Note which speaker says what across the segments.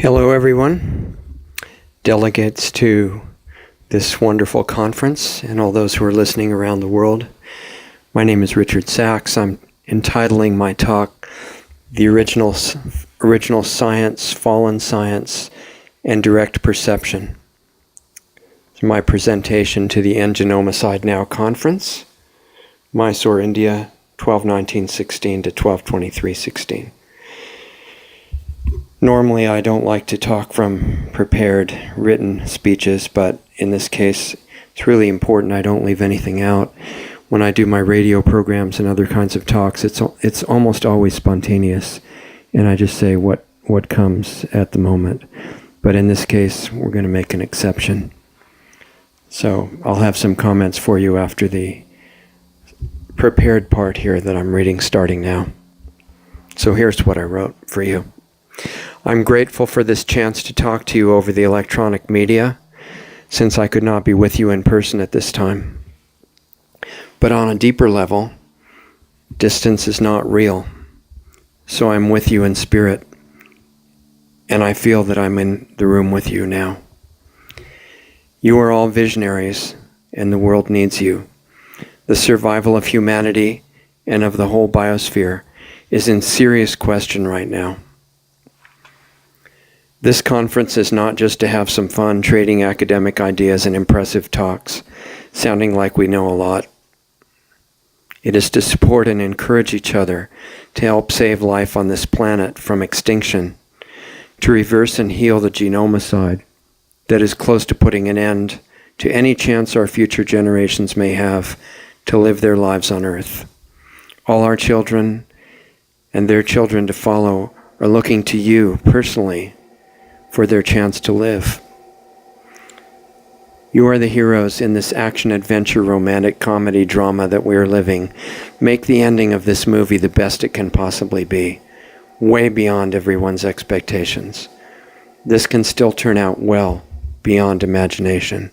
Speaker 1: Hello, everyone, delegates to this wonderful conference, and all those who are listening around the world. My name is Richard Sachs. I'm entitling my talk, The Original Science, Fallen Science, and Direct Perception. It's my presentation to the End Genomicide Now conference, Mysore, India, 12/19/16 to 12/23/16. Normally, I don't like to talk from prepared written speeches, but in this case, it's really important I don't leave anything out. When I do my radio programs and other kinds of talks, it's almost always spontaneous, and I just say what comes at the moment. But in this case, we're going to make an exception. So I'll have some comments for you after the prepared part here that I'm reading starting now. So here's what I wrote for you. I'm grateful for this chance to talk to you over the electronic media, since I could not be with you in person at this time. But on a deeper level, distance is not real, so I'm with you in spirit, and I feel that I'm in the room with you now. You are all visionaries, and the world needs you. The survival of humanity and of the whole biosphere is in serious question right now. This conference is not just to have some fun trading academic ideas and impressive talks, sounding like we know a lot. It is to support and encourage each other to help save life on this planet from extinction, to reverse and heal the genomicide that is close to putting an end to any chance our future generations may have to live their lives on Earth. All our children and their children to follow are looking to you personally for their chance to live. You are the heroes in this action-adventure romantic comedy drama that we are living. Make the ending of this movie the best it can possibly be, way beyond everyone's expectations. This can still turn out well beyond imagination.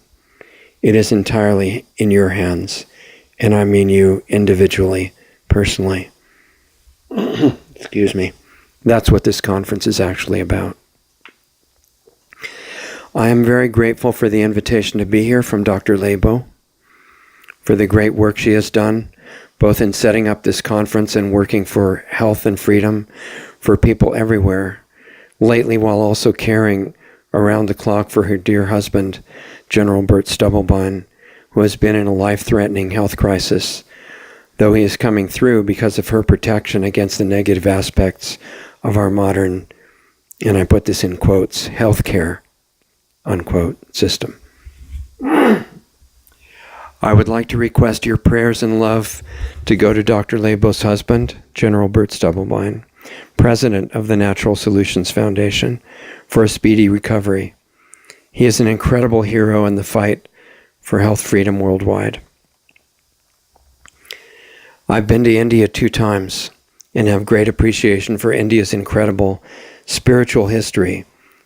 Speaker 1: It is entirely in your hands, and I mean you individually, personally. Excuse me. That's what this conference is actually about. I am very grateful for the invitation to be here from Dr. Lebo, for the great work she has done, both in setting up this conference and working for health and freedom for people everywhere, lately while also caring around the clock for her dear husband, General Bert Stubblebine, who has been in a life-threatening health crisis, though he is coming through because of her protection against the negative aspects of our modern, and I put this in quotes, healthcare, unquote, system. I would like to request your prayers and love to go to Dr. Lebo's husband, General Bert Stubblebine, president of the Natural Solutions Foundation, for a speedy recovery. He is an incredible hero in the fight for health freedom worldwide. I've been to India 2 times and have great appreciation for India's incredible spiritual history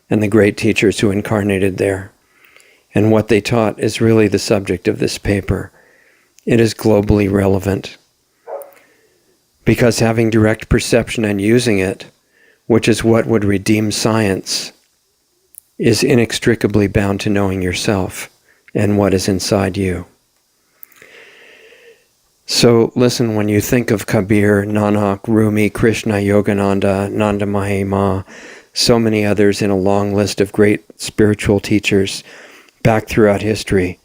Speaker 1: and the great teachers who incarnated there. And what they taught is really the subject of this paper. It is globally relevant, because having direct perception and using it, which is what would redeem science, is inextricably bound to knowing yourself and what is inside you. So listen, when you think of Kabir, Nanak, Rumi, Krishna, Yogananda, Nanda Mahima, so many others in a long list of great spiritual teachers back throughout history,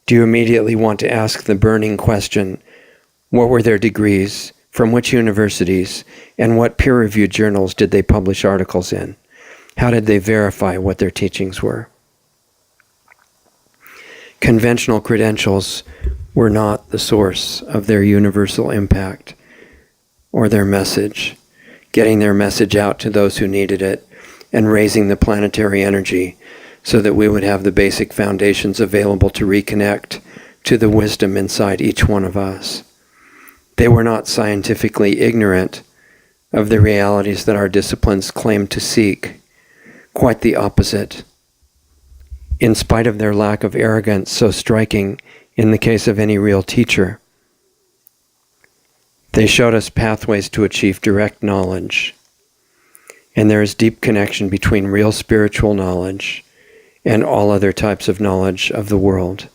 Speaker 1: do you immediately want to ask the burning question, what were their degrees, from which universities, and what peer-reviewed journals did they publish articles in? How did they verify what their teachings were? Conventional credentials were not the source of their universal impact or their message, getting their message out to those who needed it, and raising the planetary energy so that we would have the basic foundations available to reconnect to the wisdom inside each one of us. They were not scientifically ignorant of the realities that our disciplines claim to seek. Quite the opposite. In spite of their lack of arrogance, so striking in the case of any real teacher, they showed us pathways to achieve direct knowledge. And there is deep connection between real spiritual knowledge and all other types of knowledge of the world.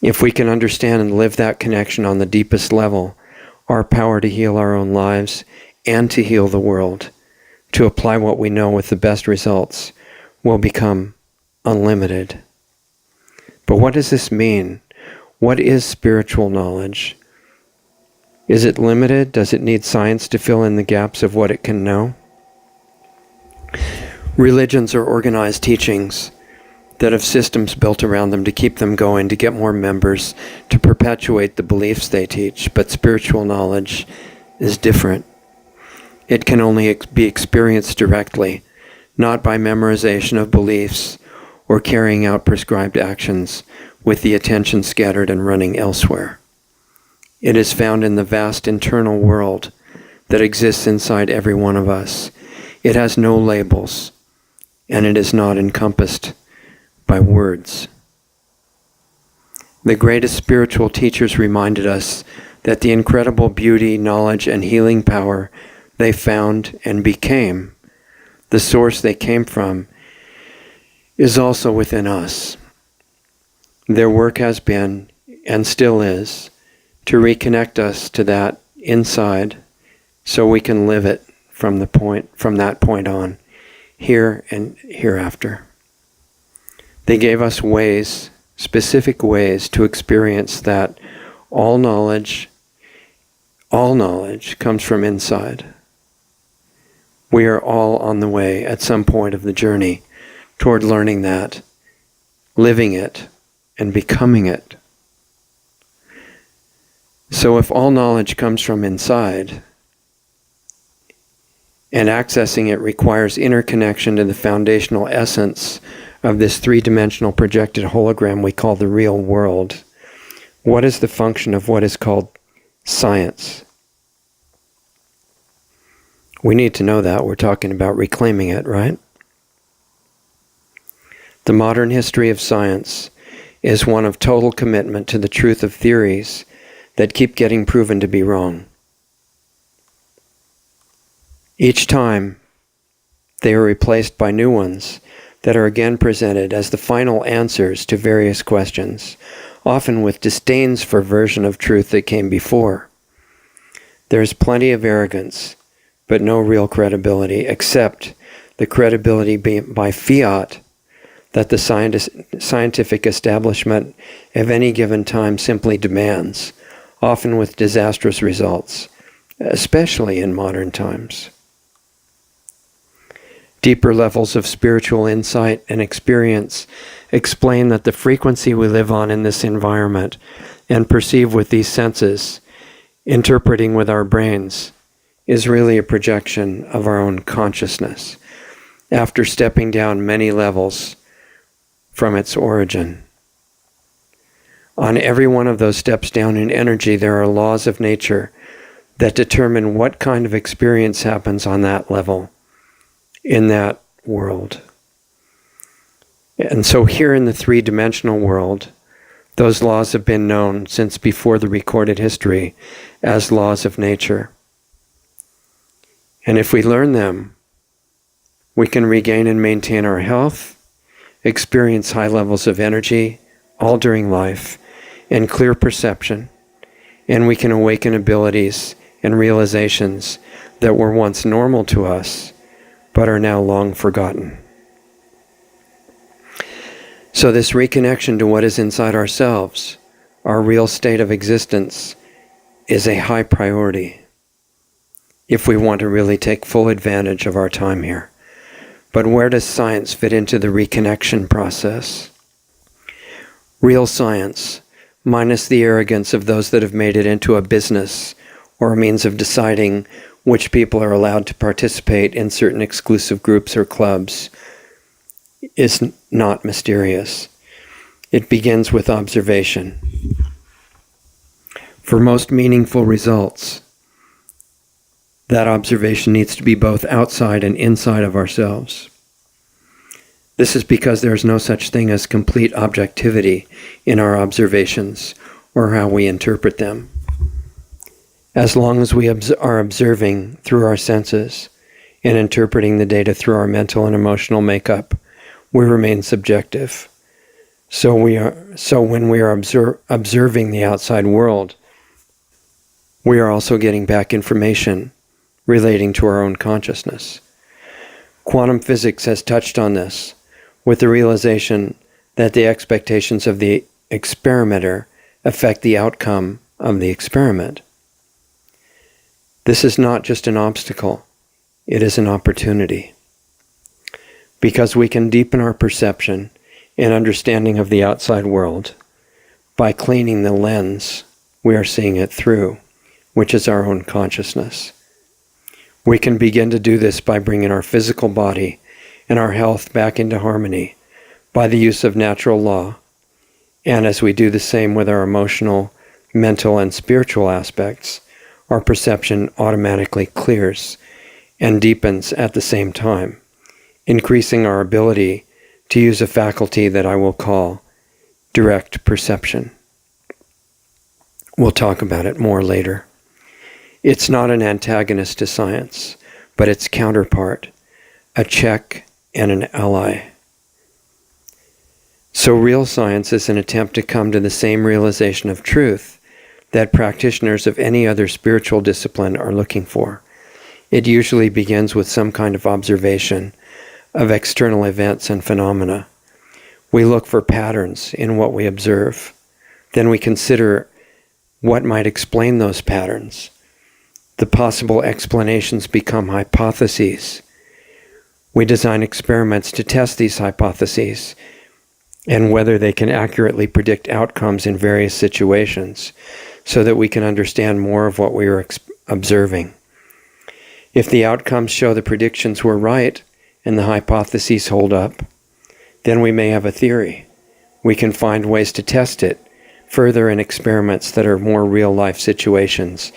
Speaker 1: If we can understand and live that connection on the deepest level, our power to heal our own lives and to heal the world, to apply what we know with the best results, will become unlimited. But what does this mean? What is spiritual knowledge? Is it limited? Does it need science to fill in the gaps of what it can know? Religions are organized teachings that have systems built around them to keep them going, to get more members, to perpetuate the beliefs they teach. But spiritual knowledge is different. It can only be experienced directly, not by memorization of beliefs or carrying out prescribed actions with the attention scattered and running elsewhere. It is found in the vast internal world that exists inside every one of us. It has no labels, and it is not encompassed by words. The greatest spiritual teachers reminded us that the incredible beauty, knowledge, and healing power they found and became, the source they came from, is also within us. Their work has been, and still is, to reconnect us to that inside so we can live it from that point on, here and hereafter. They gave us ways, specific ways, to experience that all knowledge comes from inside. We are all on the way at some point of the journey toward learning that, living it, and becoming it. So if all knowledge comes from inside, and accessing it requires interconnection to the foundational essence of this three-dimensional projected hologram we call the real world, what is the function of what is called science? We need to know that. We're talking about reclaiming it, right? The modern history of science is one of total commitment to the truth of theories that keep getting proven to be wrong. Each time, they are replaced by new ones that are again presented as the final answers to various questions, often with disdains for version of truth that came before. There is plenty of arrogance, but no real credibility, except the credibility by fiat that the scientific establishment of any given time simply demands, often with disastrous results, especially in modern times. Deeper levels of spiritual insight and experience explain that the frequency we live on in this environment and perceive with these senses, interpreting with our brains, is really a projection of our own consciousness, after stepping down many levels from its origin. On every one of those steps down in energy, there are laws of nature that determine what kind of experience happens on that level, in that world. And so here in the three-dimensional world, those laws have been known since before the recorded history as laws of nature. And if we learn them, we can regain and maintain our health, experience high levels of energy all during life, and clear perception, and we can awaken abilities and realizations that were once normal to us, but are now long forgotten. So this reconnection to what is inside ourselves, our real state of existence, is a high priority if we want to really take full advantage of our time here. But where does science fit into the reconnection process? Real science, minus the arrogance of those that have made it into a business or a means of deciding which people are allowed to participate in certain exclusive groups or clubs, is not mysterious. It begins with observation. For most meaningful results, that observation needs to be both outside and inside of ourselves. This is because there is no such thing as complete objectivity in our observations or how we interpret them. As long as we are observing through our senses, in interpreting the data through our mental and emotional makeup, we remain subjective. So when we are observing the outside world, we are also getting back information relating to our own consciousness. Quantum physics has touched on this with the realization that the expectations of the experimenter affect the outcome of the experiment. This is not just an obstacle, it is an opportunity. Because we can deepen our perception and understanding of the outside world by cleaning the lens we are seeing it through, which is our own consciousness. We can begin to do this by bringing our physical body and our health back into harmony by the use of natural law, and as we do the same with our emotional, mental, and spiritual aspects, our perception automatically clears and deepens at the same time, increasing our ability to use a faculty that I will call direct perception. We'll talk about it more later. It's not an antagonist to science, but its counterpart, a check and an ally. So real science is an attempt to come to the same realization of truth that practitioners of any other spiritual discipline are looking for. It usually begins with some kind of observation of external events and phenomena. We look for patterns in what we observe. Then we consider what might explain those patterns. The possible explanations become hypotheses. We design experiments to test these hypotheses and whether they can accurately predict outcomes in various situations so that we can understand more of what we are observing. If the outcomes show the predictions were right and the hypotheses hold up, then we may have a theory. We can find ways to test it further in experiments that are more real-life situations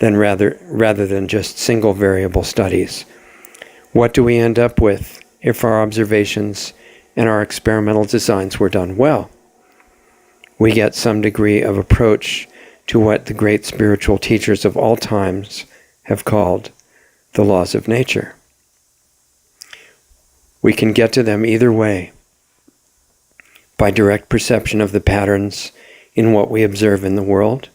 Speaker 1: than rather than just single variable studies. What do we end up with if our observations and our experimental designs were done well? We get some degree of approach to what the great spiritual teachers of all times have called the laws of nature. We can get to them either way, by direct perception of the patterns in what we observe in the world,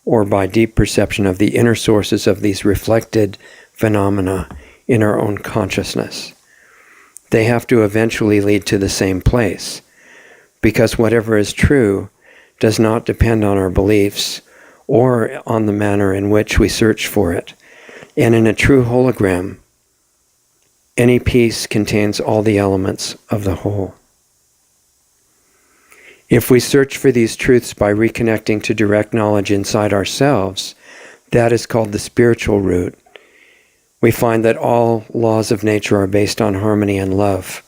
Speaker 1: or by deep perception of the inner sources of these reflected phenomena in our own consciousness. They have to eventually lead to the same place, because whatever is true does not depend on our beliefs or on the manner in which we search for it. And in a true hologram, any piece contains all the elements of the whole. If we search for these truths by reconnecting to direct knowledge inside ourselves, that is called the spiritual route. We find that all laws of nature are based on harmony and love.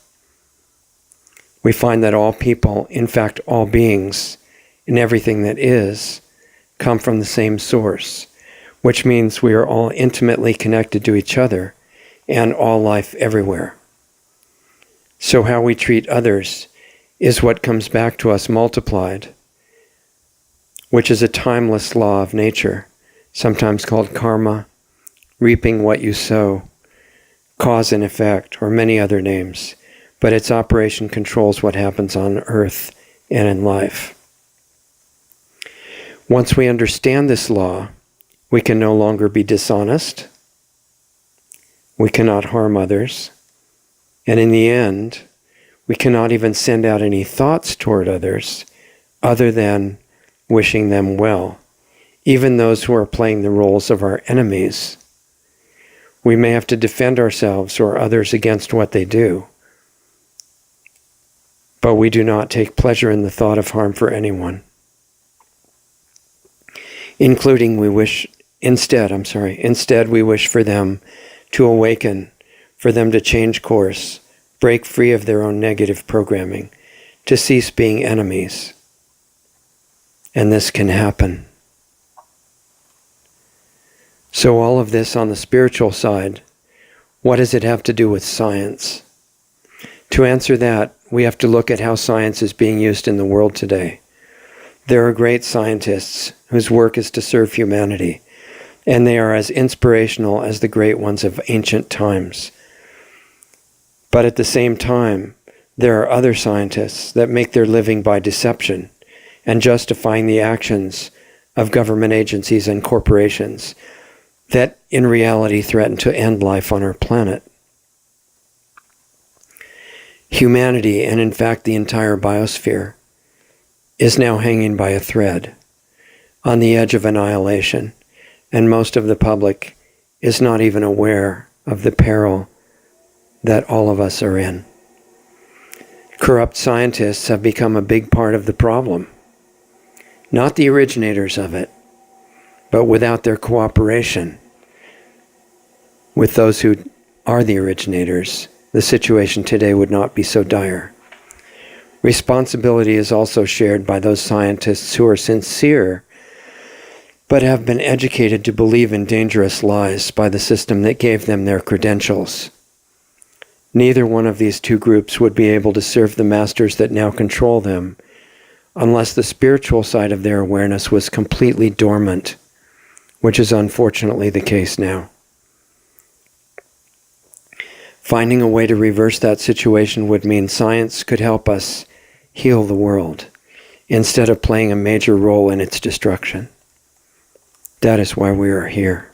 Speaker 1: We find that all people, in fact all beings, and everything that is, come from the same source, which means we are all intimately connected to each other and all life everywhere. So how we treat others is what comes back to us multiplied, which is a timeless law of nature, sometimes called karma, reaping what you sow, cause and effect, or many other names, but its operation controls what happens on earth and in life. Once we understand this law, we can no longer be dishonest, we cannot harm others, and in the end, we cannot even send out any thoughts toward others other than wishing them well, even those who are playing the roles of our enemies. We may have to defend ourselves or others against what they do, but we do not take pleasure in the thought of harm for anyone. Instead we wish for them to awaken, for them to change course, break free of their own negative programming, to cease being enemies. And this can happen. So all of this on the spiritual side, what does it have to do with science? To answer that, we have to look at how science is being used in the world today. There are great scientists whose work is to serve humanity, and they are as inspirational as the great ones of ancient times, But at the same time, there are other scientists that make their living by deception and justifying the actions of government agencies and corporations that in reality threaten to end life on our planet. Humanity, and in fact the entire biosphere, is now hanging by a thread on the edge of annihilation, and most of the public is not even aware of the peril that all of us are in. Corrupt scientists have become a big part of the problem. Not the originators of it, but without their cooperation with those who are the originators, the situation today would not be so dire. Responsibility is also shared by those scientists who are sincere, but have been educated to believe in dangerous lies by the system that gave them their credentials. Neither one of these two groups would be able to serve the masters that now control them unless the spiritual side of their awareness was completely dormant, which is unfortunately the case now. Finding a way to reverse that situation would mean science could help us heal the world instead of playing a major role in its destruction. That is why we are here.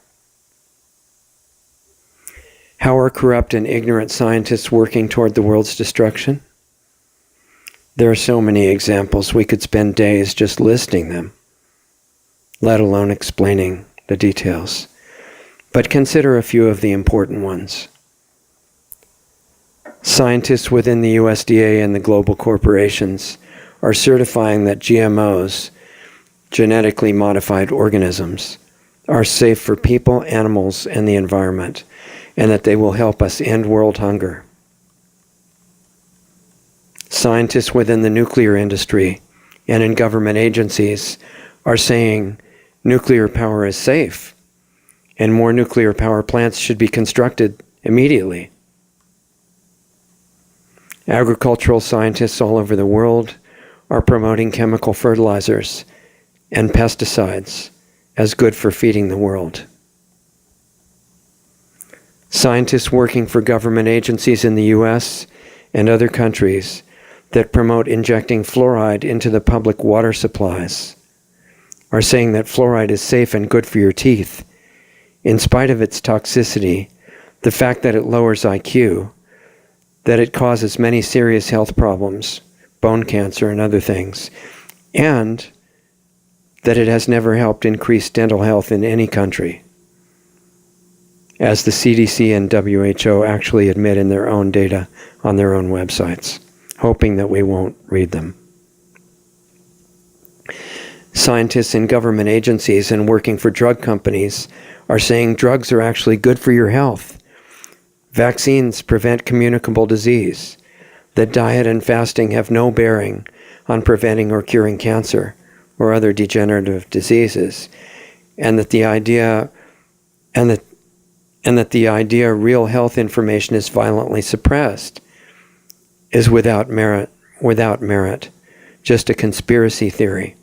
Speaker 1: How are corrupt and ignorant scientists working toward the world's destruction? There are so many examples, we could spend days just listing them, let alone explaining the details. But consider a few of the important ones. Scientists within the USDA and the global corporations are certifying that GMOs, genetically modified organisms, are safe for people, animals, and the environment, and that they will help us end world hunger. Scientists within the nuclear industry and in government agencies are saying nuclear power is safe, and more nuclear power plants should be constructed immediately. Agricultural scientists all over the world are promoting chemical fertilizers and pesticides as good for feeding the world. Scientists working for government agencies in the US and other countries that promote injecting fluoride into the public water supplies are saying that fluoride is safe and good for your teeth, in spite of its toxicity, the fact that it lowers IQ, that it causes many serious health problems, bone cancer and other things, and that it has never helped increase dental health in any country, as the CDC and WHO actually admit in their own data on their own websites, hoping that we won't read them. Scientists in government agencies and working for drug companies are saying drugs are actually good for your health. Vaccines prevent communicable disease, that diet and fasting have no bearing on preventing or curing cancer or other degenerative diseases, and that the idea real health information is violently suppressed is without merit, just a conspiracy theory.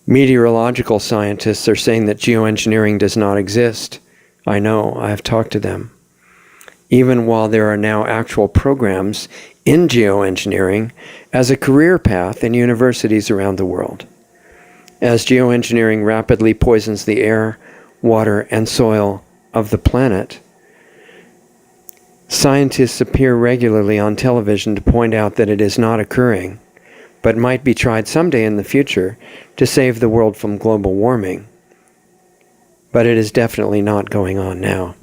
Speaker 1: Meteorological scientists are saying that geoengineering does not exist. I know, I have talked to them. Even while there are now actual programs in geoengineering as a career path in universities around the world. As geoengineering rapidly poisons the air, water, and soil of the planet, scientists appear regularly on television to point out that it is not occurring, but might be tried someday in the future to save the world from global warming. But it is definitely not going on now.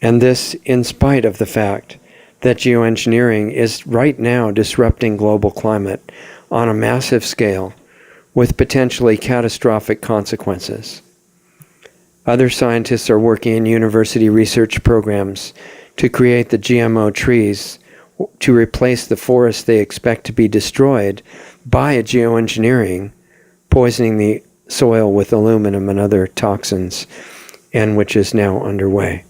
Speaker 1: And this in spite of the fact that geoengineering is right now disrupting global climate on a massive scale with potentially catastrophic consequences. Other scientists are working in university research programs to create the GMO trees to replace the forests they expect to be destroyed by a geoengineering, poisoning the soil with aluminum and other toxins, and which is now underway.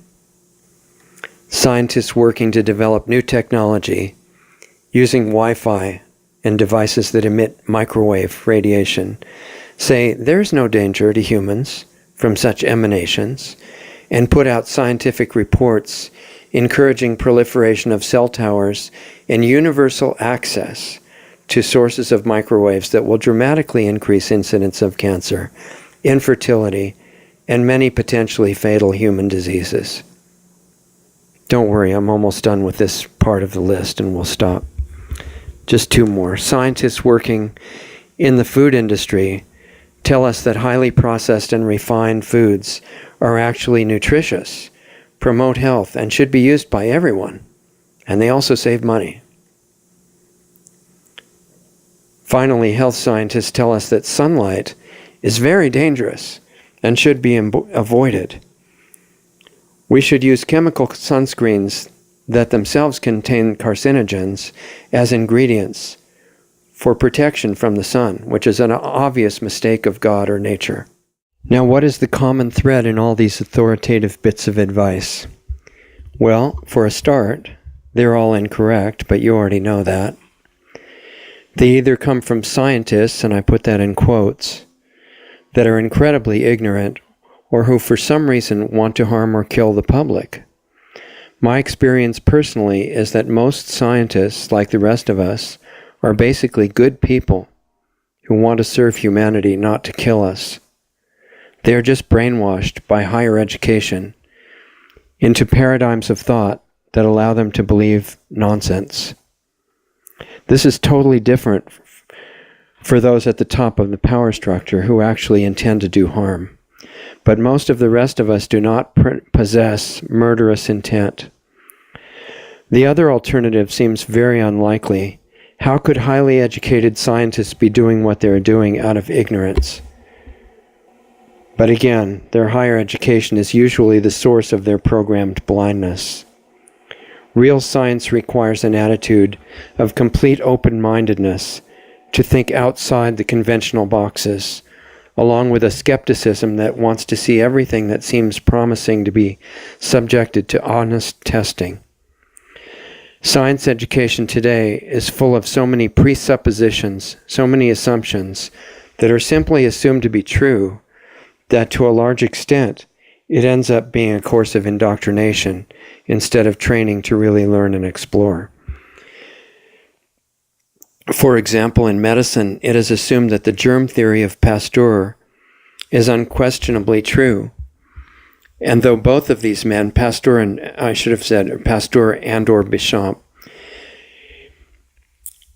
Speaker 1: Scientists working to develop new technology using Wi-Fi and devices that emit microwave radiation say there's no danger to humans from such emanations, and put out scientific reports encouraging proliferation of cell towers and universal access to sources of microwaves that will dramatically increase incidence of cancer, infertility, and many potentially fatal human diseases. Don't worry, I'm almost done with this part of the list and we'll stop. Just two more. Scientists working in the food industry tell us that highly processed and refined foods are actually nutritious, promote health, and should be used by everyone. And they also save money. Finally, health scientists tell us that sunlight is very dangerous and should be avoided. We should use chemical sunscreens that themselves contain carcinogens as ingredients for protection from the sun, which is an obvious mistake of God or nature. Now, what is the common thread in all these authoritative bits of advice? Well, for a start, they're all incorrect, but you already know that. They either come from scientists, and I put that in quotes, that are incredibly ignorant, or who for some reason want to harm or kill the public. My experience personally is that most scientists, like the rest of us, are basically good people who want to serve humanity, not to kill us. They are just brainwashed by higher education into paradigms of thought that allow them to believe nonsense. This is totally different for those at the top of the power structure who actually intend to do harm. But most of the rest of us do not possess murderous intent. The other alternative seems very unlikely. How could highly educated scientists be doing what they're doing out of ignorance? But again, their higher education is usually the source of their programmed blindness. Real science requires an attitude of complete open-mindedness to think outside the conventional boxes, along with a skepticism that wants to see everything that seems promising to be subjected to honest testing. Science education today is full of so many presuppositions, so many assumptions that are simply assumed to be true, that to a large extent it ends up being a course of indoctrination instead of training to really learn and explore. For example, in medicine, it is assumed that the germ theory of Pasteur is unquestionably true. And though both of these men, Pasteur and or Béchamp,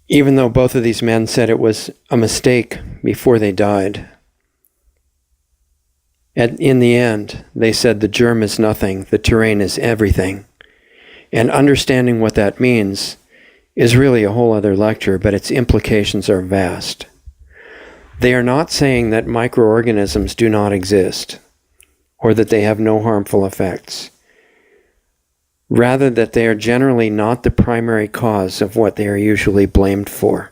Speaker 1: even though both of these men said it was a mistake before they died, in the end, they said the germ is nothing, the terrain is everything. And understanding what that means is really a whole other lecture, but its implications are vast. They are not saying that microorganisms do not exist, or that they have no harmful effects. Rather, that they are generally not the primary cause of what they are usually blamed for.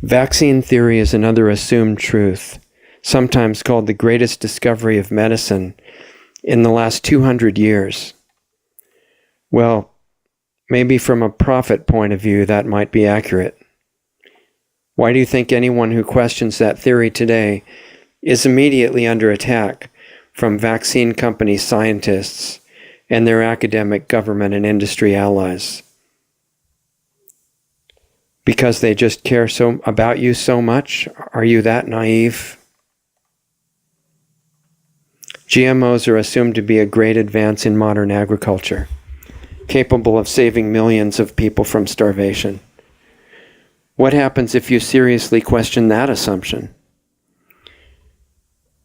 Speaker 1: Vaccine theory is another assumed truth, sometimes called the greatest discovery of medicine in the last 200 years. Well, maybe from a profit point of view, that might be accurate. Why do you think anyone who questions that theory today is immediately under attack from vaccine company scientists and their academic, government, and industry allies? Because they just care about you so much? Are you that naive? GMOs are assumed to be a great advance in modern agriculture, capable of saving millions of people from starvation. What happens if you seriously question that assumption?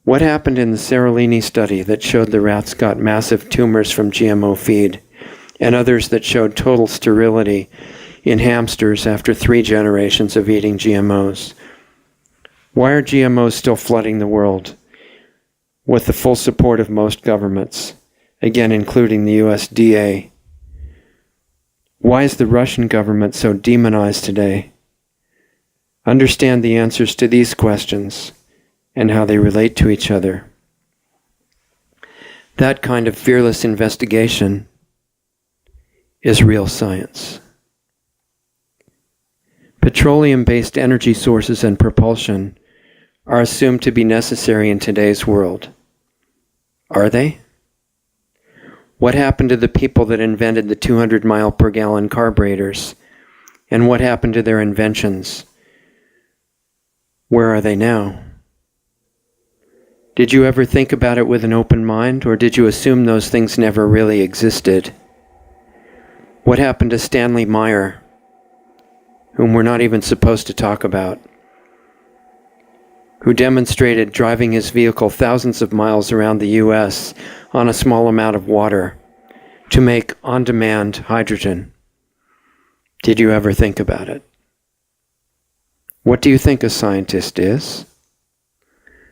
Speaker 1: What happened in the Seralini study that showed the rats got massive tumors from GMO feed, and others that showed total sterility in hamsters after 3 generations of eating GMOs? Why are GMOs still flooding the world with the full support of most governments, again including the USDA? Why is the Russian government so demonized today? Understand the answers to these questions and how they relate to each other. That kind of fearless investigation is real science. Petroleum-based energy sources and propulsion are assumed to be necessary in today's world. Are they? What happened to the people that invented the 200 mile per gallon carburetors? And what happened to their inventions? Where are they now? Did you ever think about it with an open mind, or did you assume those things never really existed? What happened to Stanley Meyer, whom we're not even supposed to talk about, who demonstrated driving his vehicle thousands of miles around the US on a small amount of water to make on-demand hydrogen? Did you ever think about it? What do you think a scientist is?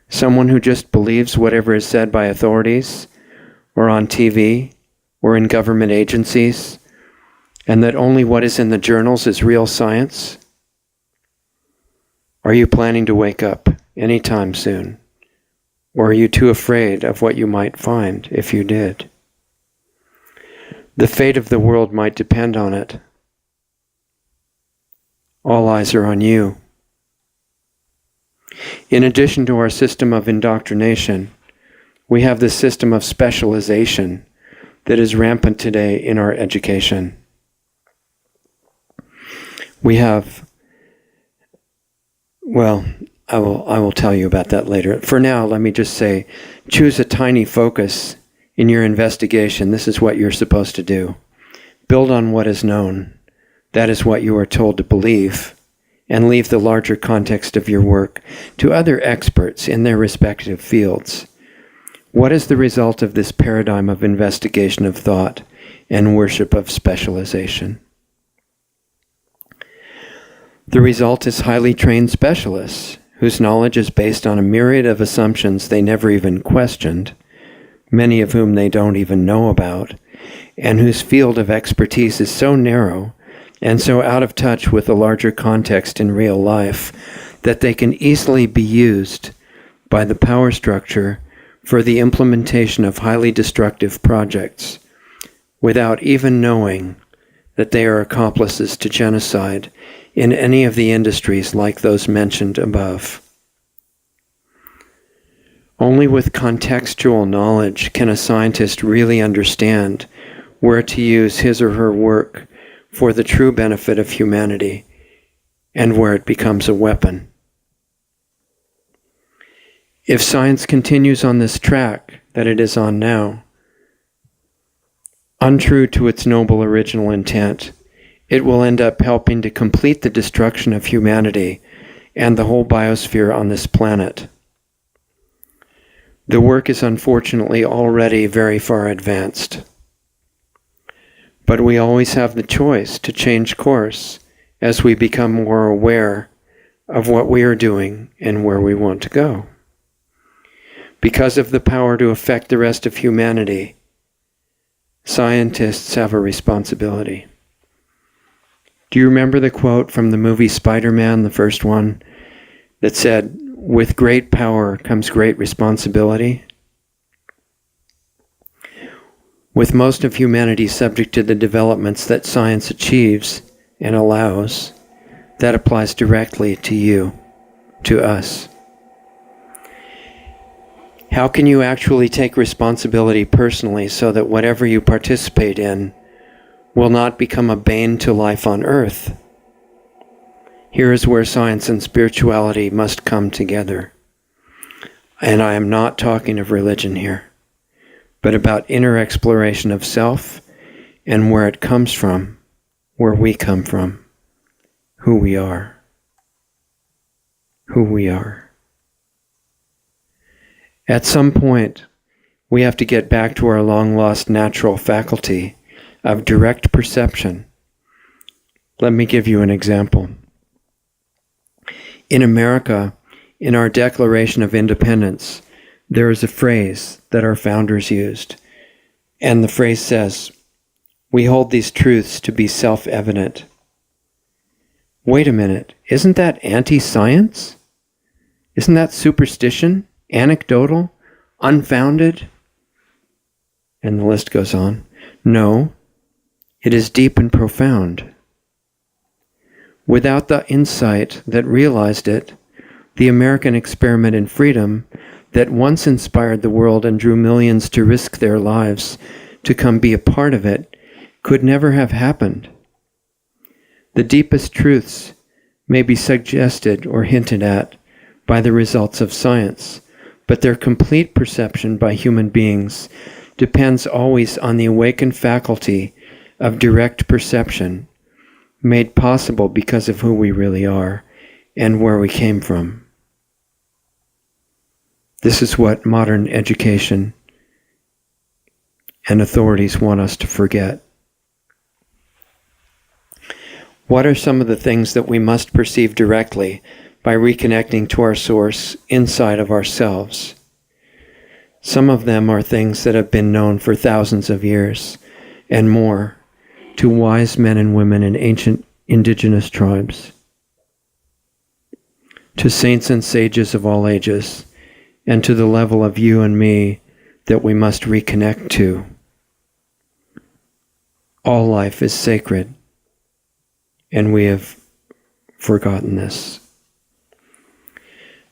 Speaker 1: Someone who just believes whatever is said by authorities, or on TV, or in government agencies, and that only what is in the journals is real science? Are you planning to wake up anytime soon? Or are you too afraid of what you might find if you did? The fate of the world might depend on it. All eyes are on you. In addition to our system of indoctrination, we have the system of specialization that is rampant today in our education. We have, well, I will tell you about that later. For now, let me just say, choose a tiny focus in your investigation. This is what you're supposed to do. Build on what is known. That is what you are told to believe, and leave the larger context of your work to other experts in their respective fields. What is the result of this paradigm of investigation of thought and worship of specialization? The result is highly trained specialists whose knowledge is based on a myriad of assumptions they never even questioned, many of whom they don't even know about, and whose field of expertise is so narrow and so out of touch with the larger context in real life that they can easily be used by the power structure for the implementation of highly destructive projects without even knowing that they are accomplices to genocide in any of the industries like those mentioned above. Only with contextual knowledge can a scientist really understand where to use his or her work for the true benefit of humanity and where it becomes a weapon. If science continues on this track that it is on now, untrue to its noble original intent, it will end up helping to complete the destruction of humanity and the whole biosphere on this planet. The work is unfortunately already very far advanced. But we always have the choice to change course as we become more aware of what we are doing and where we want to go. Because of the power to affect the rest of humanity, scientists have a responsibility. Do you remember the quote from the movie Spider-Man, the first one, that said, "With great power comes great responsibility"? With most of humanity subject to the developments that science achieves and allows, that applies directly to you, to us. How can you actually take responsibility personally so that whatever you participate in will not become a bane to life on earth? Here is where science and spirituality must come together. And I am not talking of religion here, but about inner exploration of self and where it comes from, where we come from, who we are. Who we are. At some point, we have to get back to our long-lost natural faculty of direct perception. Let me give you an example. In America, in our Declaration of Independence, there is a phrase that our founders used, and the phrase says, "We hold these truths to be self-evident." Wait a minute, isn't that anti-science? Isn't that superstition, anecdotal, unfounded? And the list goes on. No, it is deep and profound. Without the insight that realized it, the American experiment in freedom that once inspired the world and drew millions to risk their lives to come be a part of it could never have happened. The deepest truths may be suggested or hinted at by the results of science, but their complete perception by human beings depends always on the awakened faculty of direct perception, made possible because of who we really are and where we came from. This is what modern education and authorities want us to forget. What are some of the things that we must perceive directly by reconnecting to our source inside of ourselves? Some of them are things that have been known for thousands of years and more to wise men and women in ancient indigenous tribes, to saints and sages of all ages, and to the level of you and me that we must reconnect to. All life is sacred, and we have forgotten this.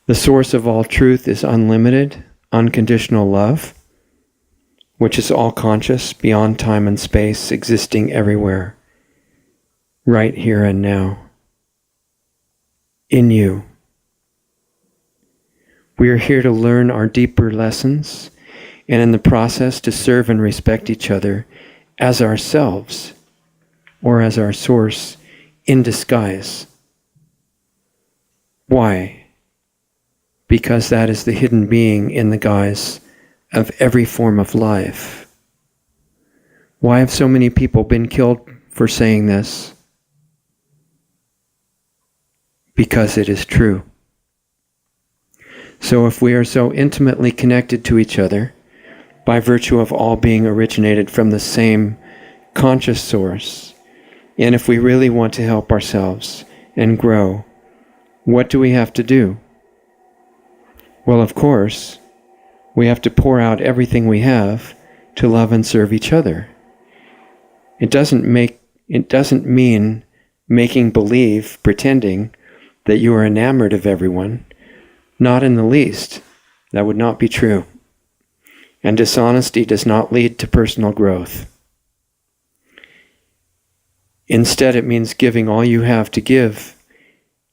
Speaker 1: The source of all truth is unlimited, unconditional love, which is all conscious, beyond time and space, existing everywhere, right here and now, in you. We are here to learn our deeper lessons, and in the process to serve and respect each other as ourselves, or as our source in disguise. Why? Because that is the hidden being in the guise of every form of life. Why have so many people been killed for saying this? Because it is true. So if we are so intimately connected to each other, by virtue of all being originated from the same conscious source, and if we really want to help ourselves and grow, what do we have to do? Well, of course, we have to pour out everything we have to love and serve each other. It doesn't mean making believe, pretending that you are enamored of everyone. Not in the least. That would not be true. And dishonesty does not lead to personal growth. Instead, it means giving all you have to give,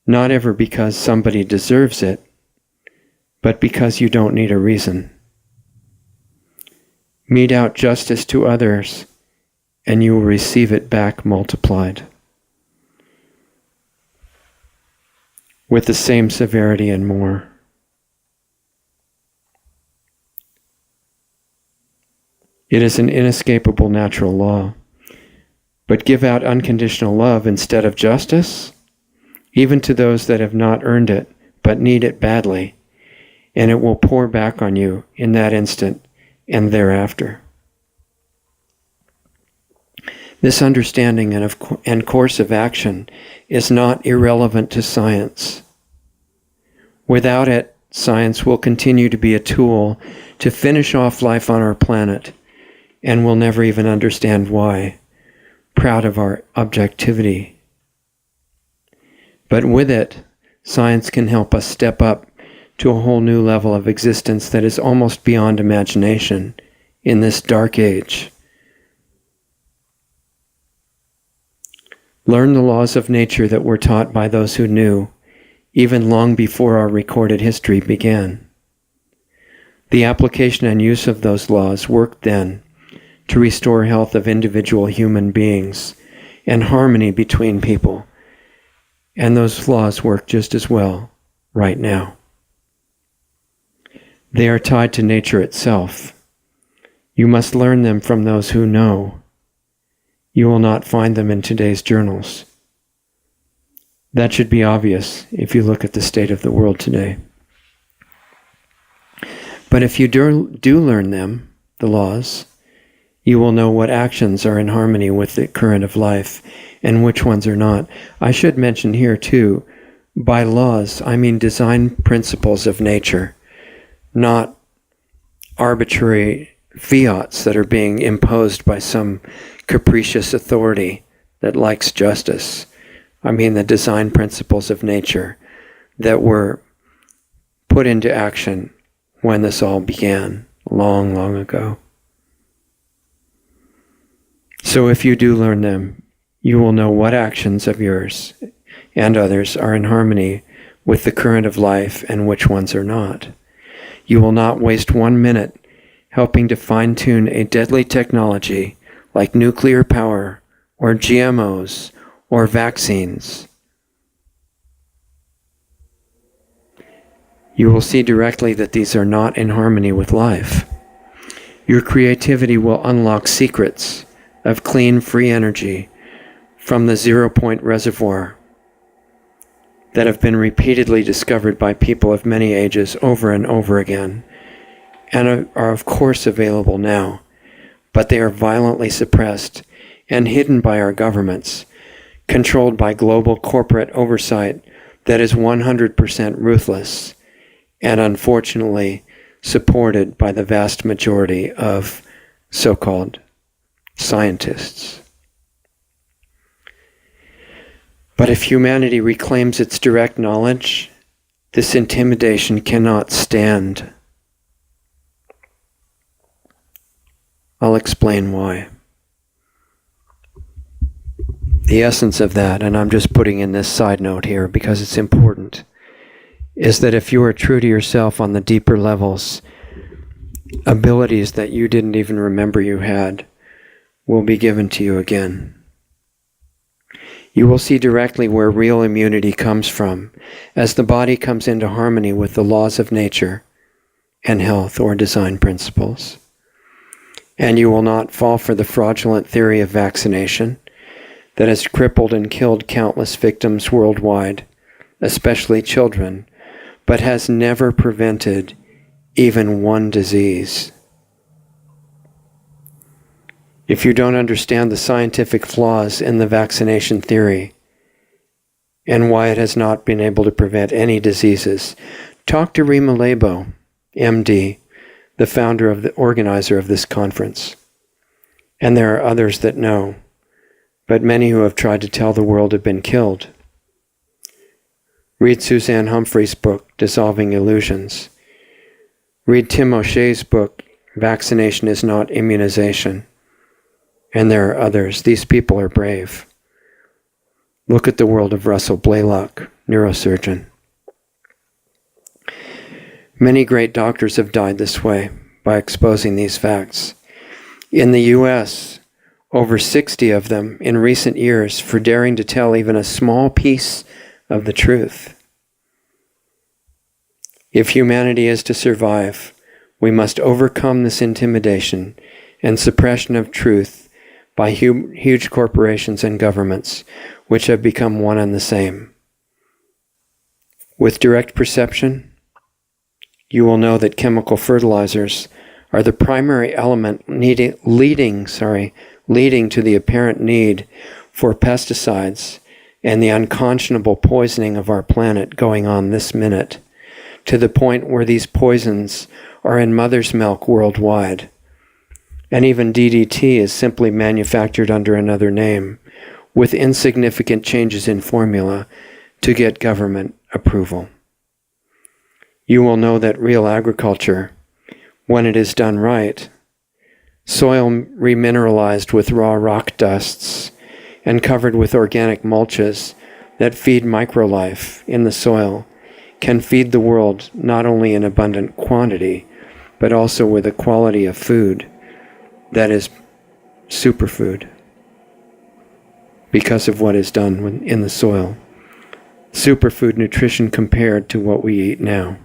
Speaker 1: not ever because somebody deserves it, but because you don't need a reason. Mete out justice to others, and you will receive it back multiplied, with the same severity and more. It is an inescapable natural law. But give out unconditional love instead of justice, even to those that have not earned it, but need it badly, and it will pour back on you in that instant and thereafter. This understanding and course of action is not irrelevant to science. Without it, science will continue to be a tool to finish off life on our planet, and we'll never even understand why, proud of our objectivity. But with it, science can help us step up to a whole new level of existence that is almost beyond imagination in this dark age. Learn the laws of nature that were taught by those who knew, even long before our recorded history began. The application and use of those laws worked then to restore health of individual human beings and harmony between people. And those laws work just as well right now. They are tied to nature itself. You must learn them from those who know. You will not find them in today's journals. That should be obvious if you look at the state of the world today. But if you do learn them, the laws, you will know what actions are in harmony with the current of life and which ones are not. I should mention here too, by laws, I mean design principles of nature, not arbitrary fiats that are being imposed by some capricious authority that likes justice. I mean the design principles of nature that were put into action when this all began, long, long ago. So if you do learn them, you will know what actions of yours and others are in harmony with the current of life and which ones are not. You will not waste 1 minute helping to fine-tune a deadly technology like nuclear power or GMOs or vaccines. You will see directly that these are not in harmony with life. Your creativity will unlock secrets of clean, free energy from the zero-point reservoir that have been repeatedly discovered by people of many ages over and over again, and are of course available now, but they are violently suppressed and hidden by our governments, controlled by global corporate oversight that is 100% ruthless, and unfortunately supported by the vast majority of so-called scientists. But if humanity reclaims its direct knowledge, this intimidation cannot stand. I'll explain why. The essence of that, and I'm just putting in this side note here because it's important, is that if you are true to yourself on the deeper levels, abilities that you didn't even remember you had will be given to you again. You will see directly where real immunity comes from as the body comes into harmony with the laws of nature and health or design principles. And you will not fall for the fraudulent theory of vaccination that has crippled and killed countless victims worldwide, especially children, but has never prevented even one disease. If you don't understand the scientific flaws in the vaccination theory and why it has not been able to prevent any diseases, talk to Rima Lebo, MD, the founder of the organizer of this conference. And there are others that know, but many who have tried to tell the world have been killed. Read Suzanne Humphrey's book, Dissolving Illusions. Read Tim O'Shea's book, Vaccination is Not Immunization. And there are others. These people are brave. Look at the world of Russell Blaylock, neurosurgeon. Many great doctors have died this way by exposing these facts. In the U.S., over 60 of them in recent years for daring to tell even a small piece of the truth. If humanity is to survive, we must overcome this intimidation and suppression of truth by huge corporations and governments, which have become one and the same. With direct perception, you will know that chemical fertilizers are the primary element leading to the apparent need for pesticides and the unconscionable poisoning of our planet going on this minute, to the point where these poisons are in mother's milk worldwide. And even DDT is simply manufactured under another name, with insignificant changes in formula to get government approval. You will know that real agriculture, when it is done right, soil remineralized with raw rock dusts and covered with organic mulches that feed microlife in the soil, can feed the world not only in abundant quantity, but also with a quality of food that is superfood because of what is done in the soil. Superfood nutrition compared to what we eat now.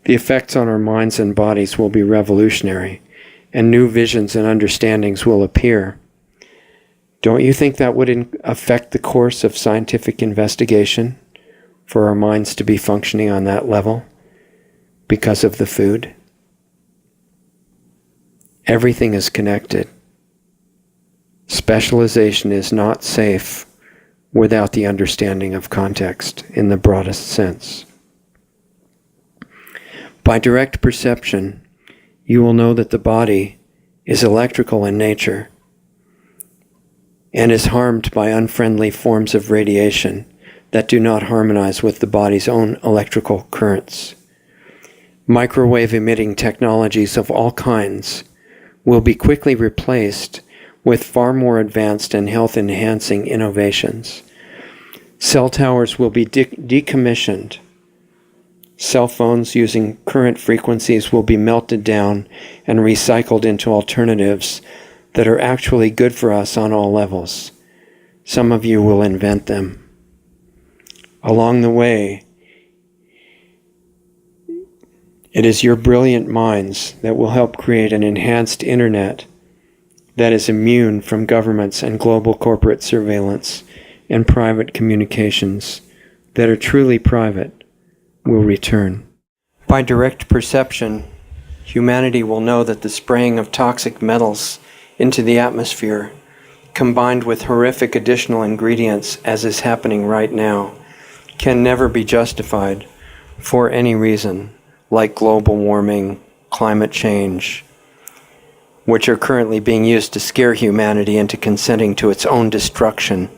Speaker 1: The effects on our minds and bodies will be revolutionary, and new visions and understandings will appear. Don't you think that would affect the course of scientific investigation for our minds to be functioning on that level because of the food? Everything is connected. Specialization is not safe without the understanding of context in the broadest sense. By direct perception, you will know that the body is electrical in nature and is harmed by unfriendly forms of radiation that do not harmonize with the body's own electrical currents. Microwave emitting technologies of all kinds will be quickly replaced with far more advanced and health-enhancing innovations. Cell towers will be decommissioned. Cell phones using current frequencies will be melted down and recycled into alternatives that are actually good for us on all levels. Some of you will invent them. Along the way, it is your brilliant minds that will help create an enhanced internet that is immune from governments and global corporate surveillance, and private communications that are truly private will return. By direct perception, humanity will know that the spraying of toxic metals into the atmosphere, combined with horrific additional ingredients as is happening right now, can never be justified for any reason, like global warming, climate change, which are currently being used to scare humanity into consenting to its own destruction,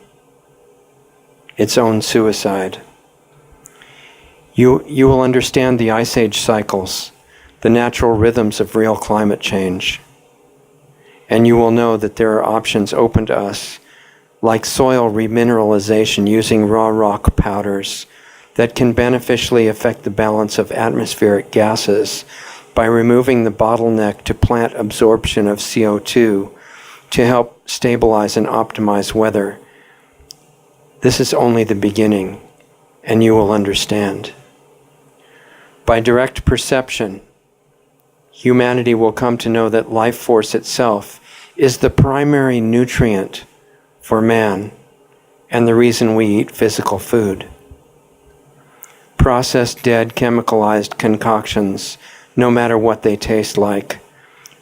Speaker 1: its own suicide. You will understand the ice age cycles, the natural rhythms of real climate change, and you will know that there are options open to us, like soil remineralization using raw rock powders that can beneficially affect the balance of atmospheric gases by removing the bottleneck to plant absorption of CO2 to help stabilize and optimize weather. This is only the beginning, and you will understand. By direct perception, humanity will come to know that life force itself is the primary nutrient for man and the reason we eat physical food. Processed, dead, chemicalized concoctions, no matter what they taste like,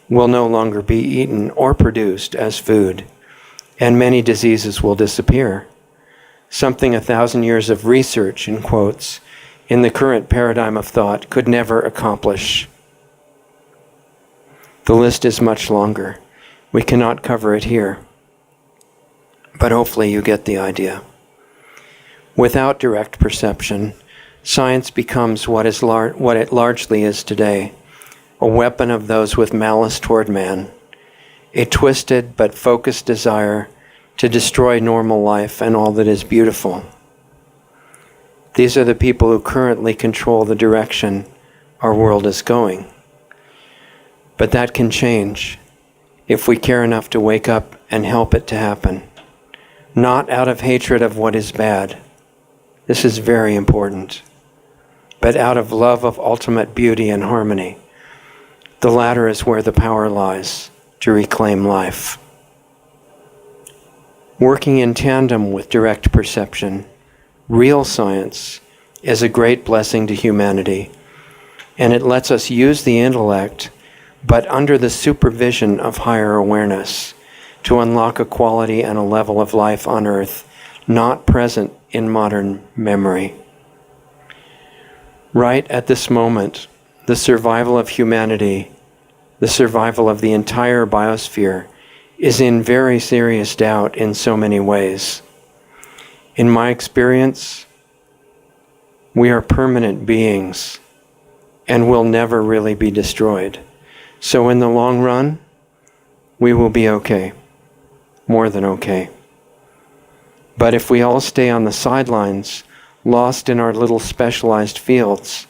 Speaker 1: will no longer be eaten or produced as food, and many diseases will disappear. Something 1,000 years of research, in quotes, in the current paradigm of thought could never accomplish. The list is much longer. We cannot cover it here, but hopefully you get the idea. Without direct perception, science becomes what it largely is today, a weapon of those with malice toward man, a twisted but focused desire to destroy normal life and all that is beautiful. These are the people who currently control the direction our world is going. But that can change if we care enough to wake up and help it to happen, not out of hatred of what is bad. This is very important, but out of love of ultimate beauty and harmony. The latter is where the power lies to reclaim life. Working in tandem with direct perception, real science is a great blessing to humanity, and it lets us use the intellect, but under the supervision of higher awareness, to unlock a quality and a level of life on Earth not present in modern memory. Right at this moment, the survival of humanity, the survival of the entire biosphere, is in very serious doubt in so many ways. In my experience, we are permanent beings and will never really be destroyed. So in the long run, we will be okay, more than okay. But if we all stay on the sidelines, lost in our little specialized fields,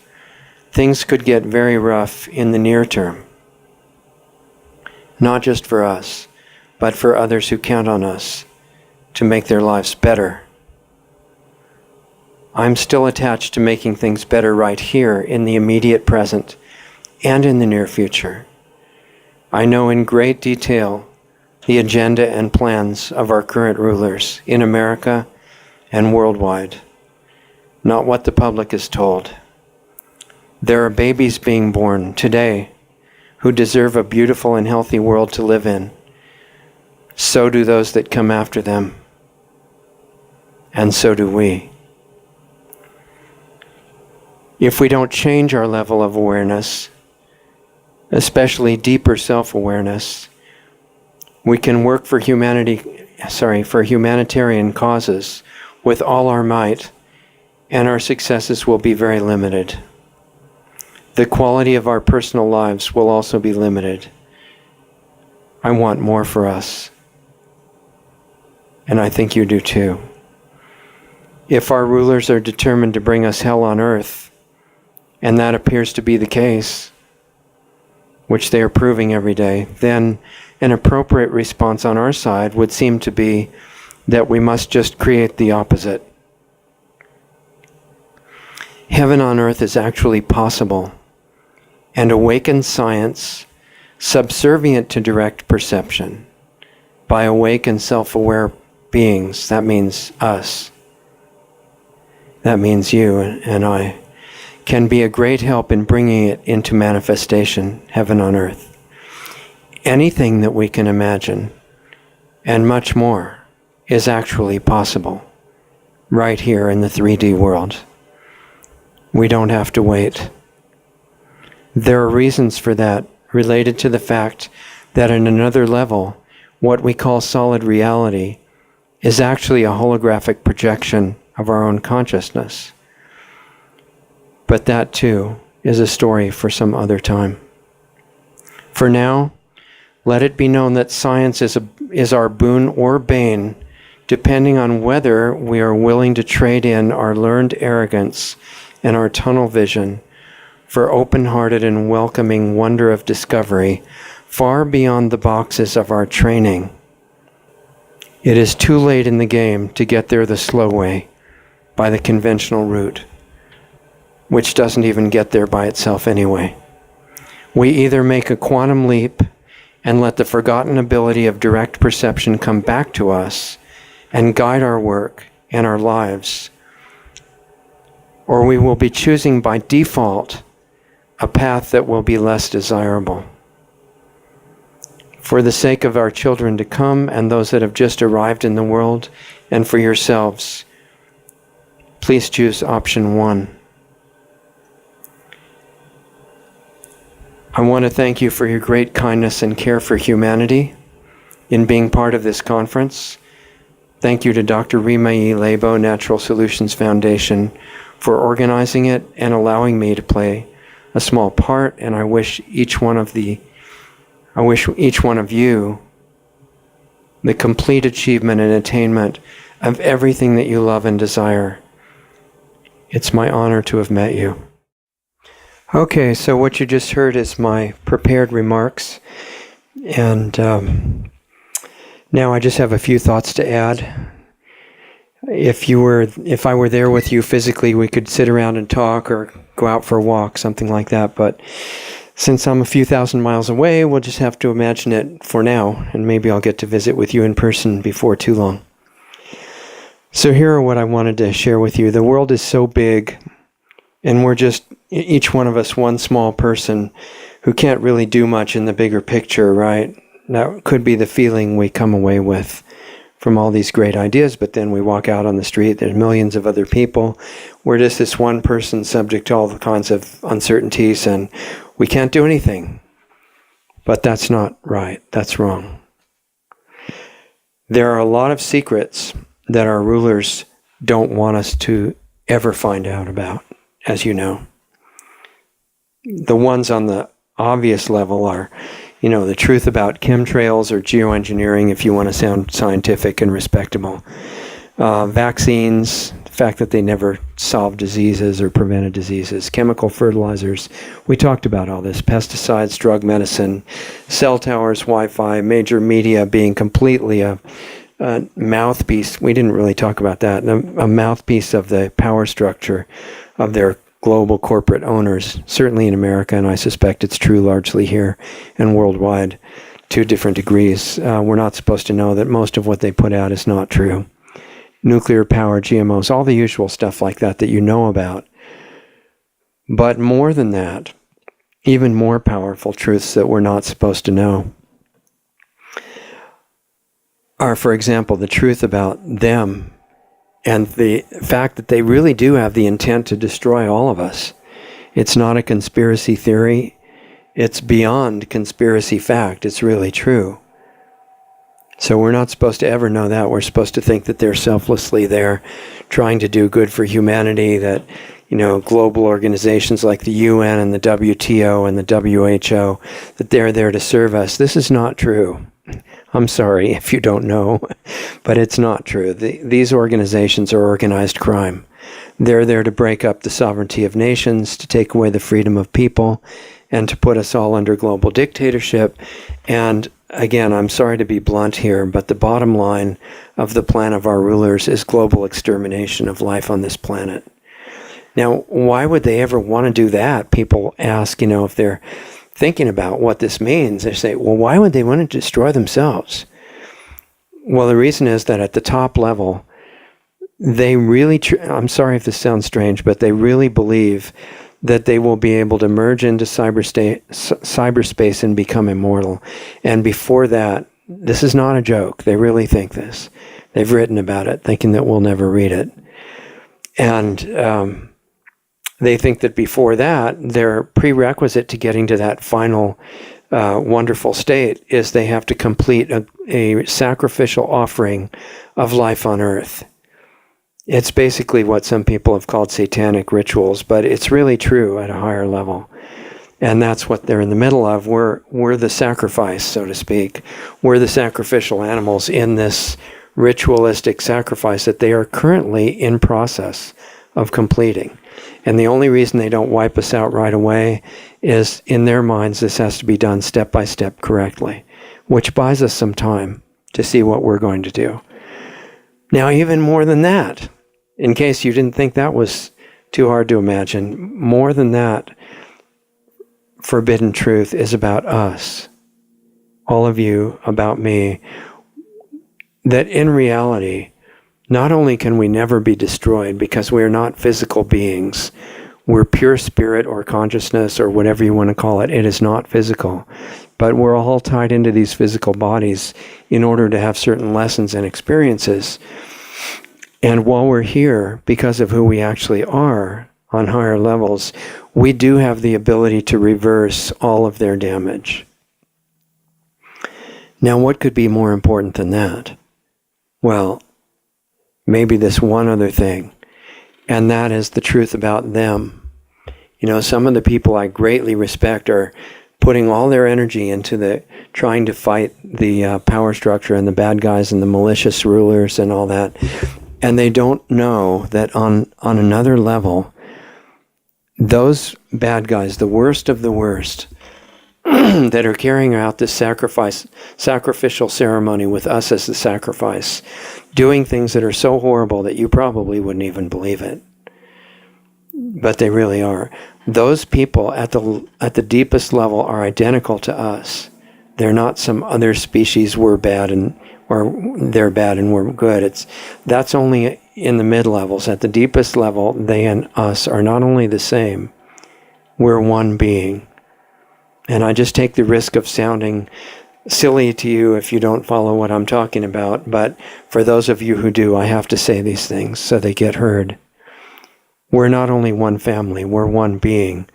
Speaker 1: things could get very rough in the near term. Not just for us, but for others who count on us to make their lives better. I'm still attached to making things better right here in the immediate present and in the near future. I know in great detail the agenda and plans of our current rulers in America and worldwide, not what the public is told. There are babies being born today who deserve a beautiful and healthy world to live in. So do those that come after them, and so do we. If we don't change our level of awareness, especially deeper self-awareness, we can work for humanitarian causes with all our might, and our successes will be very limited. The quality of our personal lives will also be limited. I want more for us. And I think you do too. If our rulers are determined to bring us hell on earth, and that appears to be the case, which they are proving every day, then an appropriate response on our side would seem to be that we must just create the opposite. Heaven on earth is actually possible, and awakened science, subservient to direct perception, by awake and self-aware beings, that means us, that means you and I, can be a great help in bringing it into manifestation, heaven on earth. Anything that we can imagine, and much more, is actually possible, right here in the 3D world. We don't have to wait. There are reasons for that related to the fact that on another level, what we call solid reality is actually a holographic projection of our own consciousness. But that too is a story for some other time. For now, let it be known that science is our boon or bane, depending on whether we are willing to trade in our learned arrogance and our tunnel vision for open-hearted and welcoming wonder of discovery far beyond the boxes of our training. It is too late in the game to get there the slow way, by the conventional route, which doesn't even get there by itself anyway. We either make a quantum leap and let the forgotten ability of direct perception come back to us and guide our work and our lives, or we will be choosing by default a path that will be less desirable. For the sake of our children to come and those that have just arrived in the world, and for yourselves, please choose option 1. I want to thank you for your great kindness and care for humanity in being part of this conference. Thank you to Dr. Rima E. Lebo, Natural Solutions Foundation, for organizing it and allowing me to play a small part, and I wish each one of you the complete achievement and attainment of everything that you love and desire. It's my honor to have met you. Okay, so what you just heard is my prepared remarks, and now I just have a few thoughts to add. If I were there with you physically, we could sit around and talk or go out for a walk, something like that, but since I'm a few thousand miles away, we'll just have to imagine it for now, and maybe I'll get to visit with you in person before too long. So here are what I wanted to share with you. The world is so big, and we're just, each one of us, one small person who can't really do much in the bigger picture, right? That could be the feeling we come away with from all these great ideas, but then we walk out on the street, there's millions of other people. We're just this one person subject to all the kinds of uncertainties, and we can't do anything. But that's not right. That's wrong. There are a lot of secrets that our rulers don't want us to ever find out about, as you know. The ones on the obvious level are, the truth about chemtrails or geoengineering, if you want to sound scientific and respectable. Vaccines, the fact that they never solved diseases or prevented diseases. Chemical fertilizers, we talked about all this. Pesticides, drug medicine, cell towers, Wi-Fi, major media being completely a mouthpiece. We didn't really talk about that. A mouthpiece of the power structure of their global corporate owners, certainly in America, and I suspect it's true largely here and worldwide to different degrees. We're not supposed to know that most of what they put out is not true. Nuclear power, GMOs, all the usual stuff like that you know about. But more than that, even more powerful truths that we're not supposed to know are, for example, the truth about them and the fact that they really do have the intent to destroy all of us. It's not a conspiracy theory. It's beyond conspiracy fact. It's really true. So we're not supposed to ever know that. We're supposed to think that they're selflessly there trying to do good for humanity, that, global organizations like the UN and the WTO and the WHO, that they're there to serve us. This is not true. I'm sorry if you don't know, but it's not true. These organizations are organized crime. They're there to break up the sovereignty of nations, to take away the freedom of people, and to put us all under global dictatorship. And again, I'm sorry to be blunt here, but the bottom line of the plan of our rulers is global extermination of life on this planet. Now, why would they ever want to do that? People ask, if they're thinking about what this means, they say, well, why would they want to destroy themselves? Well, the reason is that at the top level, they really, I'm sorry if this sounds strange, but they really believe that they will be able to merge into cyberspace and become immortal. And before that, this is not a joke. They really think this. They've written about it, thinking that we'll never read it. And they think that before that, their prerequisite to getting to that final wonderful state is they have to complete a sacrificial offering of life on Earth. It's basically what some people have called satanic rituals, but it's really true at a higher level. And that's what they're in the middle of. We're the sacrifice, so to speak. We're the sacrificial animals in this ritualistic sacrifice that they are currently in process of completing. And the only reason they don't wipe us out right away is, in their minds, this has to be done step by step correctly, which buys us some time to see what we're going to do. Now, even more than that, in case you didn't think that was too hard to imagine, more than that, forbidden truth is about us, all of you, about me, that in reality, not only can we never be destroyed because we are not physical beings, we're pure spirit or consciousness or whatever you want to call it. It is not physical, but we're all tied into these physical bodies in order to have certain lessons and experiences. And while we're here, because of who we actually are on higher levels, we do have the ability to reverse all of their damage. Now, what could be more important than that? Well, maybe this one other thing, and that is the truth about them. Some of the people I greatly respect are putting all their energy into trying to fight the power structure and the bad guys and the malicious rulers and all that. And they don't know that on another level, those bad guys, the worst of the worst, that are carrying out this sacrificial ceremony with us as the sacrifice, doing things that are so horrible that you probably wouldn't even believe it. But they really are. Those people at the deepest level are identical to us. They're not some other species we're bad or they're bad and we're good. That's only in the mid-levels. At the deepest level, they and us are not only the same, we're one being. And I just take the risk of sounding silly to you if you don't follow what I'm talking about, but for those of you who do, I have to say these things so they get heard. We're not only one family, we're one being.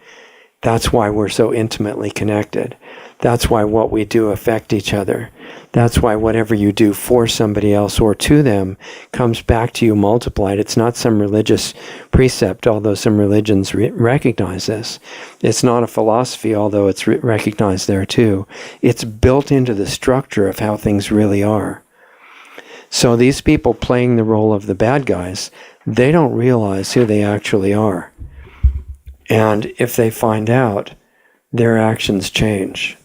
Speaker 1: That's why we're so intimately connected. That's why what we do affect each other. That's why whatever you do for somebody else or to them comes back to you multiplied. It's not some religious precept, although some religions recognize this. It's not a philosophy, although it's recognized there too. It's built into the structure of how things really are. So these people playing the role of the bad guys, they don't realize who they actually are. And if they find out, their actions change.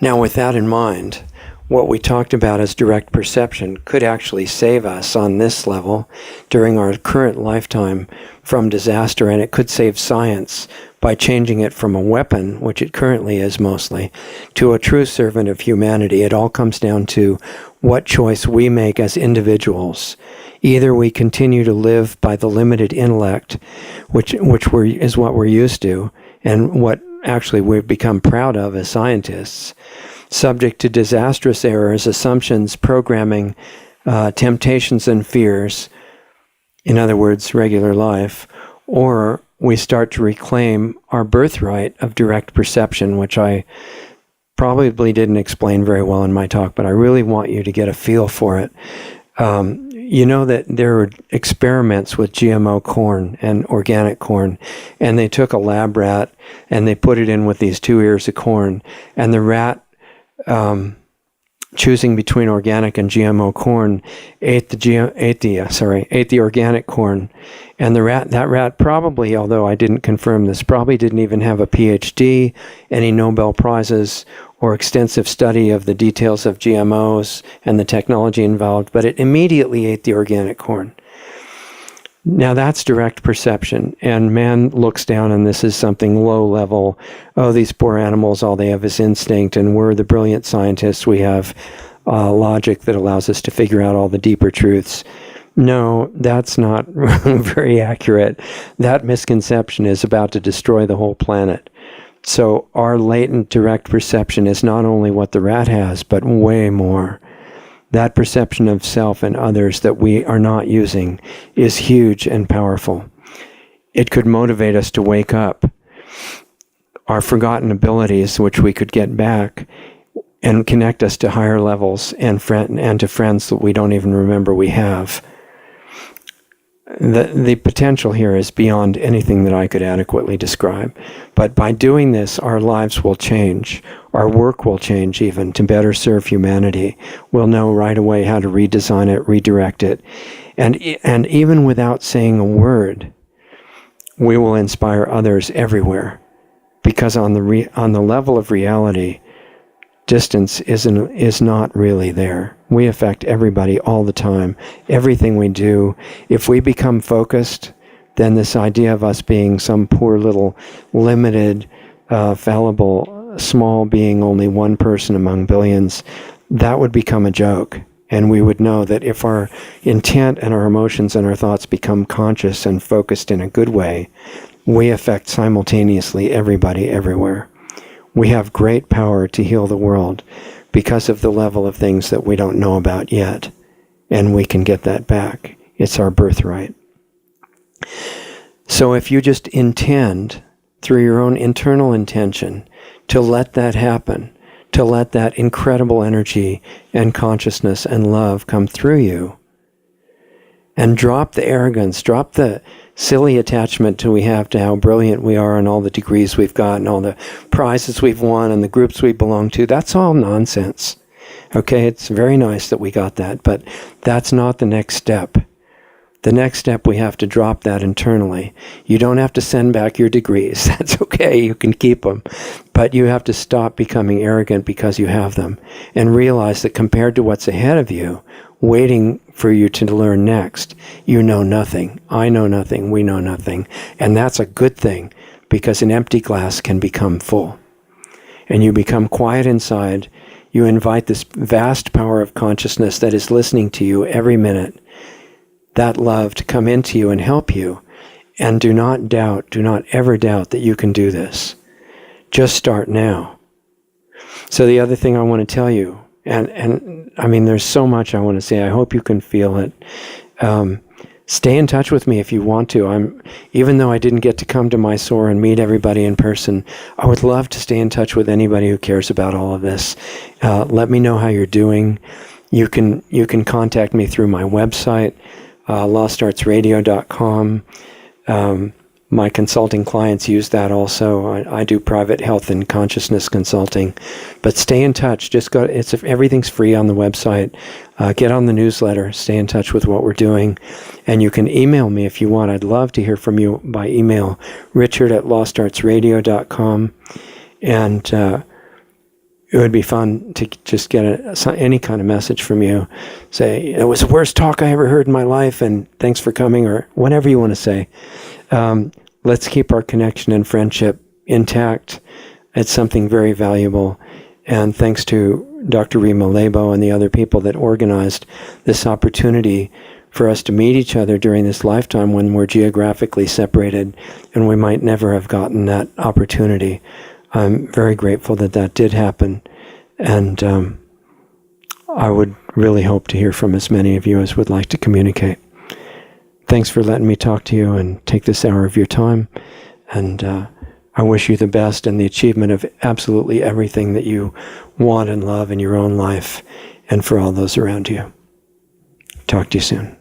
Speaker 1: Now, with that in mind, what we talked about as direct perception could actually save us on this level during our current lifetime from disaster, and it could save science by changing it from a weapon, which it currently is mostly, to a true servant of humanity. It all comes down to what choice we make as individuals. Either we continue to live by the limited intellect, which is what we're used to, and what actually we've become proud of as scientists, subject to disastrous errors, assumptions, programming, temptations and fears, in other words, regular life, or we start to reclaim our birthright of direct perception, which I probably didn't explain very well in my talk, but I really want you to get a feel for it. You know that there were experiments with GMO corn and organic corn, and they took a lab rat and they put it in with these 2 ears of corn, and the rat choosing between organic and GMO corn, ate the organic corn, and that rat probably, although I didn't confirm this, probably didn't even have a PhD, any Nobel Prizes, or extensive study of the details of GMOs and the technology involved, but it immediately ate the organic corn. Now that's direct perception, and man looks down and this is something low level. Oh, these poor animals, all they have is instinct, and we're the brilliant scientists. We have logic that allows us to figure out all the deeper truths. No, that's not very accurate. That misconception is about to destroy the whole planet. So our latent direct perception is not only what the rat has, but way more. That perception of self and others that we are not using is huge and powerful. It could motivate us to wake up our forgotten abilities, which we could get back, and connect us to higher levels and to friends that we don't even remember we have. The potential here is beyond anything that I could adequately describe. But by doing this, our lives will change. Our work will change even to better serve humanity. We'll know right away how to redesign it, redirect it. And even without saying a word, we will inspire others everywhere. Because on the level of reality, distance is not really there. We affect everybody all the time. Everything we do. If we become focused, then this idea of us being some poor little limited, fallible, small being, only one person among billions, that would become a joke. And we would know that if our intent and our emotions and our thoughts become conscious and focused in a good way, we affect simultaneously everybody everywhere. We have great power to heal the world because of the level of things that we don't know about yet. And we can get that back. It's our birthright. So if you just intend, through your own internal intention, to let that happen, to let that incredible energy and consciousness and love come through you, and drop the arrogance, drop the silly attachment we have to how brilliant we are and all the degrees we've gotten, all the prizes we've won and the groups we belong to. That's all nonsense. Okay, it's very nice that we got that, but that's not the next step. The next step, we have to drop that internally. You don't have to send back your degrees. That's okay, you can keep them. But you have to stop becoming arrogant because you have them and realize that compared to what's ahead of you, waiting for you to learn next, you know nothing. I know nothing. We know nothing. And that's a good thing because an empty glass can become full. And you become quiet inside. You invite this vast power of consciousness that is listening to you every minute, that love to come into you and help you. And do not doubt, do not ever doubt that you can do this. Just start now. So the other thing I want to tell you, and I mean, there's so much I want to say. I hope you can feel it. Stay in touch with me if you want to. Even though I didn't get to come to Mysore and meet everybody in person, I would love to stay in touch with anybody who cares about all of this. Let me know how you're doing. You can contact me through my website, lostartsradio.com. My consulting clients use that also. I do private health and consciousness consulting. But stay in touch. Just go. Everything's free on the website. Get on the newsletter. Stay in touch with what we're doing. And you can email me if you want. I'd love to hear from you by email, richard@lostartsradio.com. And it would be fun to just get any kind of message from you. Say, it was the worst talk I ever heard in my life, and thanks for coming, or whatever you want to say. Let's keep our connection and friendship intact. It's something very valuable. And thanks to Dr. Rima Lebo and the other people that organized this opportunity for us to meet each other during this lifetime when we're geographically separated and we might never have gotten that opportunity. I'm very grateful that that did happen. And I would really hope to hear from as many of you as would like to communicate. Thanks for letting me talk to you and take this hour of your time. And I wish you the best and the achievement of absolutely everything that you want and love in your own life and for all those around you. Talk to you soon.